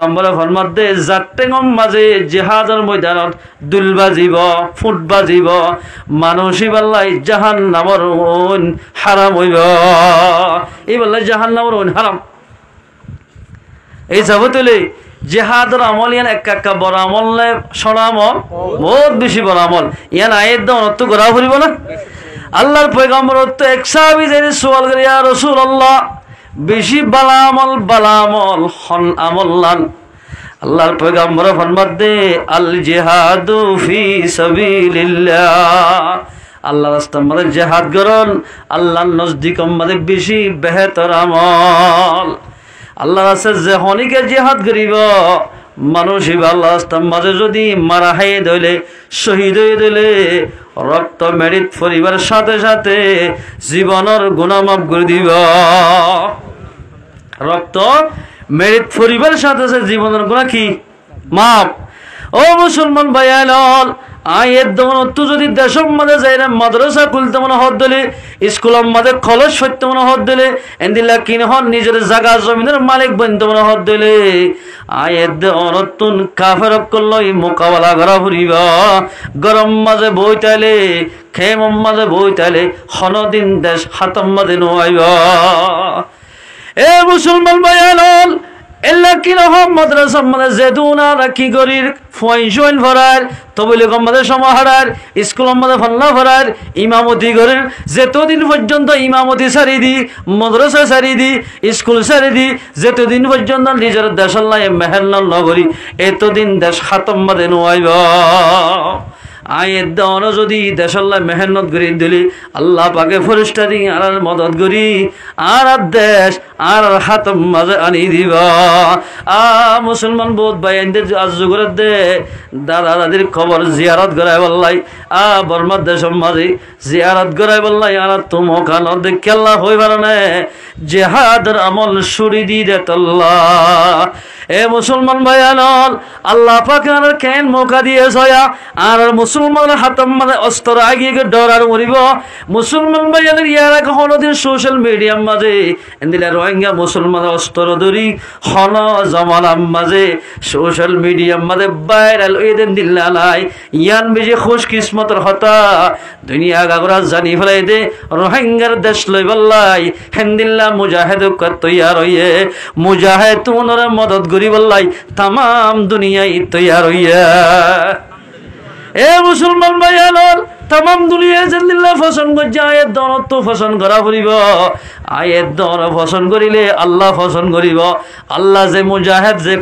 আমরা ফরমাতে জাট্টেঙম মাঝে জিহাদের ময়দানত দুল বাজিব ফুট বাজিব মানুষই বললাই জাহান্নামর হারাম হইব এই বললাই জাহান্নামর হারাম এই যাবতলে জিহাদের আমল ইয়ান একা বড় আমল নাই সরা আমল বহুত বেশি বড় আমল ইয়ান আয়ের দাও অত করা ফুরিব না আল্লাহর পয়গম্বর তো এক সাহাবী যাই সওয়াল করে ইয়া রাসূলুল্লাহ বেশি বালা আমল হন আমলান আল্লাহর পয়গম্বর ফরমাতে আল জিহাদু ফি সাবিলিল্লাহ আল্লাহর রাস্তায় মধ্যে জিহাদ করুন আল্লাহর নজদিক মধ্যে বেশি বেহতর আমল আল্লাহর রাস্তায় যে হনিকে জিহাদ করিব মানুষই আল্লাহর রাস্তায় মাঝে যদি মারা হয়ে দিলে শহীদ হয়ে দিলে রক্ত মেরিত পরিবারের সাথে সাথে জীবনের গুনাহ মাফ করে দিব রক্ত মেরিত পরিবারের সাথে সাথে জীবনের গুনাহ কি মাফ ও মুসলমান ভাইয়াল আয়ের দমনত যদি দেশের মধ্যে যাই না মাদ্রাসা খুলতে মনে হত দিলে স্কুলের মধ্যে কলেজ সত্যি মনে হত দিলে এন্দিলা কিনে হন নিজের জায়গা জমিনের মালিক বনতে মনে হত দিলে আয়ের দমনতুন কাফের করলই মোকাবেলা করা ফুরিব গরম মাঝে বইতালে খেম মাঝে বইতালে হনদিন দেশ হাতম মাঝে নোয়াইব এ মুসলমান ভাইয়াল এল্লা কি রকম মাদ্রাসা মানে যেদুনা রাখি গরির ফয়জোন ভরার তবলিগ আমাদের সমাহারার স্কুল আমাদের ফল্লা ভরার ইমামতি গরির যেতদিন পর্যন্ত ইমামতি সারি দি মাদ্রাসা সারি দি স্কুল সারি দি যেতদিন পর্যন্ত নিজের দেশের লাই মেহেরনাল নগরী এতদিন দেশ খাতম মাদে নোয়াইব আয়ের দাওয়ানো যদি দেশাল্লাহ মেহনত করি দিলি আল্লাহ পাকে ফেরেশতা দি আর মদত করি আর দেশ আর হাতম মাঝে আনি দিব মুসলমান বহুত ভাইদের আজ যুগের দে দাদা দাদির খবর জিয়ারত করাই বললাই বর্মার দেশের মাঝে জিয়ারত করাই বললাই আর তুমো খান দেখে আল্লাহ হই পারে জেহাদের আমল সুরি দি দে তল্লাহ এ মুসলমান ভাইয়াল আল্লাহ পাকে আর কেন মৌকা দিয়ে ছয়া আর মুসলমান হাতম মানে অস্ত্র আগিয়ে ডর আর মরিব মুসলমান ভাইয়াদের ইয়ারা কখনো দিন সোশ্যাল মিডিয়ার মাঝে এদিলা রোহিঙ্গা মুসলমান অস্ত্র ধরি হন জমানার মাঝে সোশ্যাল মিডিয়ার মাঝে ভাইরাল এদিন দিল্লা নাই ইয়ান বেশি খুশ কিসমতের হতা দুনিয়া গাগরা জানি ফেলাই দে রোহিঙ্গার দেশ লই বললাই হেন্দিল্লা মুজাহিদ তৈয়ার হইয়ে মুজাহিদ তোমার মদত করি বললাই তাম দুনিয়ায় তৈয়ার হইয়া এ মুসলমান ভাইয়াল তাম দুনিয়া জানিল্লা ফসন করছে আয়ের দনত তো ফসন করা ফুরিব আয়ের দন ফসন করিলে আল্লাহ ফসন করিব আল্লাহ যে মুজাহিদ যে